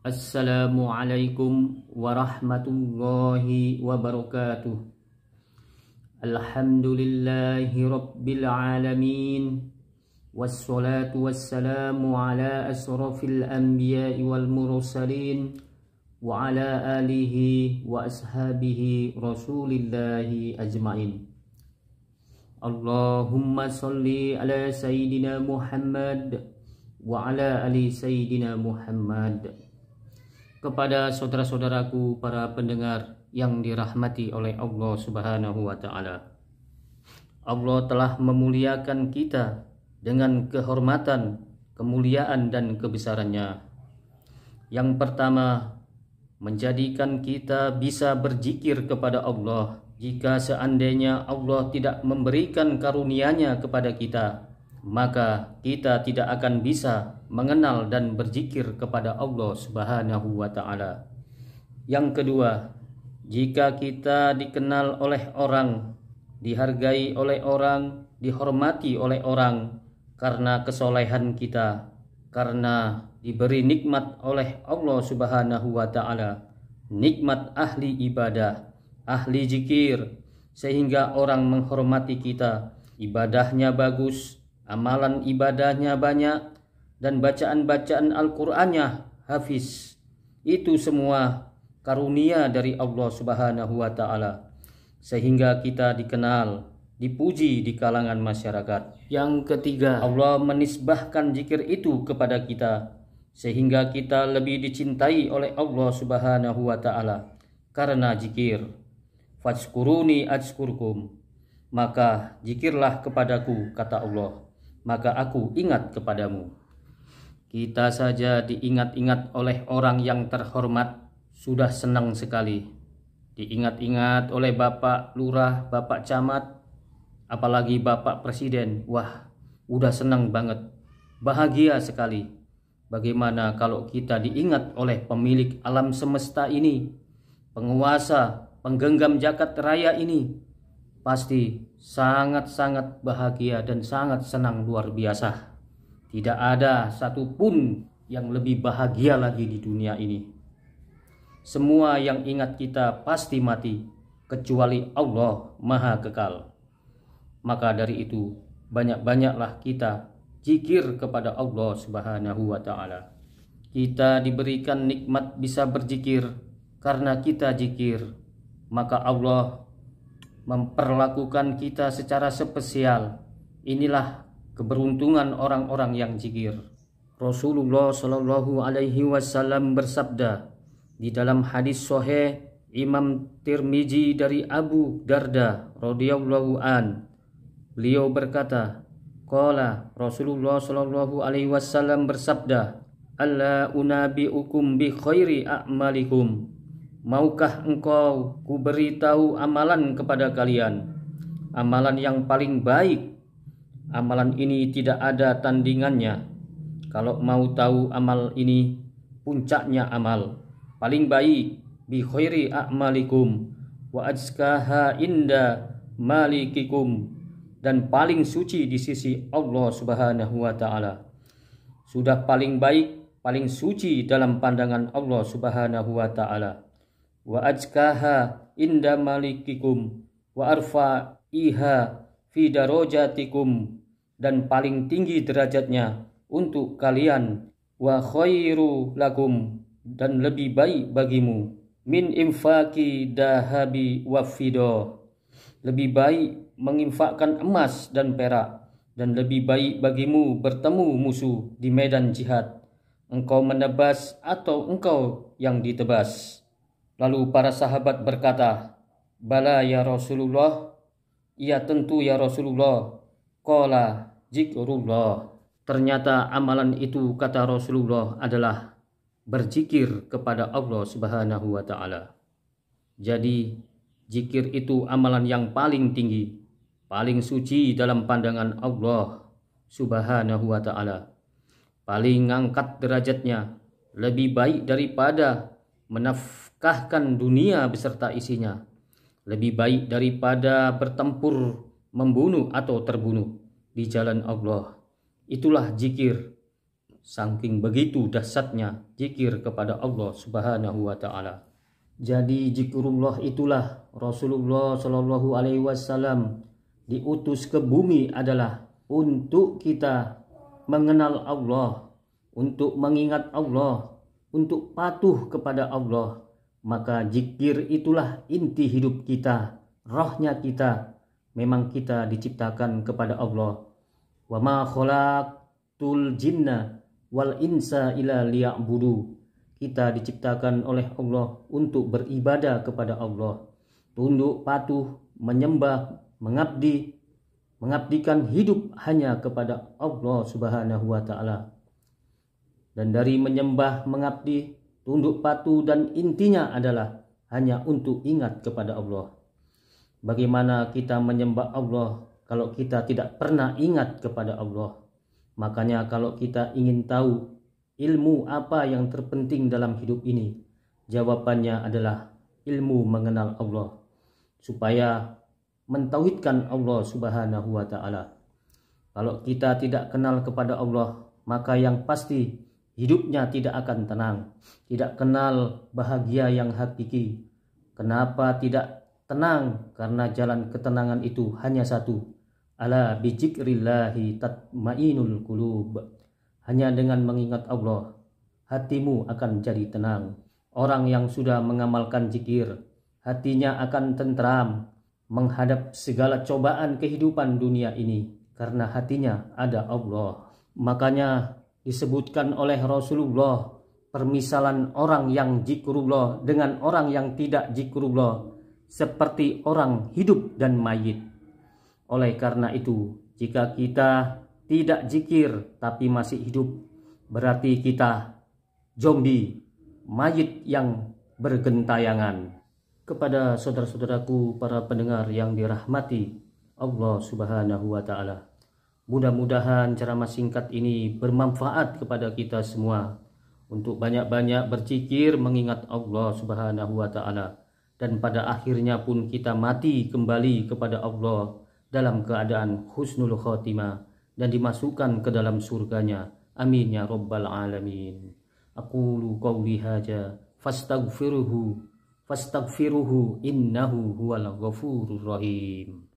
Assalamualaikum warahmatullahi wabarakatuh. Alhamdulillahi rabbil alamin. Wassalatu wassalamu ala asrafil anbiya'i wal mursalin wa ala alihi wa ashabihi rasulillahi ajma'in. Allahumma salli ala sayyidina Muhammad wa ala ali sayyidina Muhammad. Kepada saudara-saudaraku para pendengar yang dirahmati oleh Allah Subhanahu wa taala. Allah telah memuliakan kita dengan kehormatan, kemuliaan dan kebesarannya. Yang pertama, menjadikan kita bisa berzikir kepada Allah. Jika seandainya Allah tidak memberikan karunia-Nya kepada kita, maka kita tidak akan bisa mengenal dan berzikir kepada Allah Subhanahu wa taala. Yang kedua, jika kita dikenal oleh orang, dihargai oleh orang, dihormati oleh orang karena kesolehan kita, karena diberi nikmat oleh Allah Subhanahu wa taala, nikmat ahli ibadah, ahli zikir, sehingga orang menghormati kita, ibadahnya bagus, amalan ibadahnya banyak, dan bacaan-bacaan Al-Qur'annya hafiz. Itu semua karunia dari Allah Subhanahu wa taala, sehingga kita dikenal, dipuji di kalangan masyarakat. Yang ketiga, Allah menisbahkan zikir itu kepada kita, sehingga kita lebih dicintai oleh Allah Subhanahu wa taala karena zikir. Fadzkuruni adzkurkum, maka zikirlah kepadaku, kata Allah, maka aku ingat kepadamu. Kita saja diingat-ingat oleh orang yang terhormat sudah senang sekali. Diingat-ingat oleh Bapak Lurah, Bapak Camat, apalagi Bapak Presiden. Wah, udah senang banget, bahagia sekali. Bagaimana kalau kita diingat oleh pemilik alam semesta ini, penguasa, penggenggam jagat raya ini? Pasti sangat-sangat bahagia dan sangat senang luar biasa. Tidak ada satupun yang lebih bahagia lagi di dunia ini. Semua yang ingat kita pasti mati, kecuali Allah Maha Kekal. Maka dari itu, banyak-banyaklah kita zikir kepada Allah Subhanahu wa taala. Kita diberikan nikmat bisa berzikir karena kita zikir, maka Allah memperlakukan kita secara spesial. Inilah keberuntungan orang-orang yang zikir. Rasulullah Shallallahu alaihi wasallam bersabda di dalam hadis sahih Imam Tirmizi dari Abu Darda radhiyallahu an. Beliau berkata, qala Rasulullah Shallallahu alaihi wasallam bersabda, "Alla unabiukum bi khairi a'malikum." Maukah engkau kuberitahu amalan kepada kalian, amalan yang paling baik? Amalan ini tidak ada tandingannya. Kalau mau tahu amal ini, puncaknya amal paling baik, bi khairi a'malikum wa azkaha inda malikikum, dan paling suci di sisi Allah Subhanahu wa taala. Sudah paling baik, paling suci dalam pandangan Allah Subhanahu wa taala. Wa azkaha inda malikikum wa arfa'iha fi darajatikum, dan paling tinggi derajatnya untuk kalian, wa khairu lakum, dan lebih baik bagimu, min infaki dahabi wa fido, lebih baik menginfakkan emas dan perak, dan lebih baik bagimu bertemu musuh di medan jihad, engkau menebas atau engkau yang ditebas. Lalu para sahabat berkata, "Bala ya Rasulullah." "Iya tentu ya Rasulullah." "Qala zikrullah." Ternyata amalan itu, kata Rasulullah, adalah berzikir kepada Allah Subhanahu wa taala. Jadi zikir itu amalan yang paling tinggi, paling suci dalam pandangan Allah Subhanahu wa taala, paling ngangkat derajatnya, lebih baik daripada menafkahkan dunia beserta isinya, lebih baik daripada bertempur, membunuh atau terbunuh di jalan Allah. Itulah zikir. saking begitu dahsyatnya zikir kepada Allah Subhanahu wa taala. Jadi zikrullah itulah Rasulullah Shallallahu alaihi wasallam diutus ke bumi adalah untuk kita mengenal Allah, untuk mengingat Allah, untuk patuh kepada Allah. Maka zikir itulah inti hidup kita, rohnya kita. Memang kita diciptakan kepada Allah. Wa ma khalaqtul jinna wal insa illa liya'budu. Kita diciptakan oleh Allah untuk beribadah kepada Allah, tunduk patuh, menyembah, mengabdikan hidup hanya kepada Allah Subhanahu wa taala. Dan dari menyembah, mengabdi, tunduk patuh dan intinya adalah hanya untuk ingat kepada Allah. Bagaimana kita menyembah Allah kalau kita tidak pernah ingat kepada Allah? Makanya kalau kita ingin tahu ilmu apa yang terpenting dalam hidup ini, jawabannya adalah ilmu mengenal Allah, supaya mentauhidkan Allah Subhanahu wa taala. Kalau kita tidak kenal kepada Allah, maka yang pasti hidupnya tidak akan tenang, tidak kenal bahagia yang hakiki. Kenapa tidak tenang? Karena jalan ketenangan itu hanya satu. Ala bi dzikrillahi tatmainul qulub. Hanya dengan mengingat Allah, hatimu akan jadi tenang. Orang yang sudah mengamalkan zikir, hatinya akan tentram menghadap segala cobaan kehidupan dunia ini, karena hatinya ada Allah. Makanya disebutkan oleh Rasulullah permisalan orang yang zikrullah dengan orang yang tidak zikrullah seperti orang hidup dan mayit. Oleh karena itu, jika kita tidak zikir tapi masih hidup, berarti kita zombie, mayit yang bergentayangan. Kepada saudara-saudaraku para pendengar yang dirahmati Allah Subhanahu wa taala, mudah-mudahan ceramah singkat ini bermanfaat kepada kita semua untuk banyak-banyak berzikir mengingat Allah Subhanahu wa taala, dan pada akhirnya pun kita mati kembali kepada Allah dalam keadaan husnul khotimah dan dimasukkan ke dalam surganya. Amin ya rabbal alamin. Aqulu qawli hadza fastaghfiruhu innahu huwal ghafurur rahim.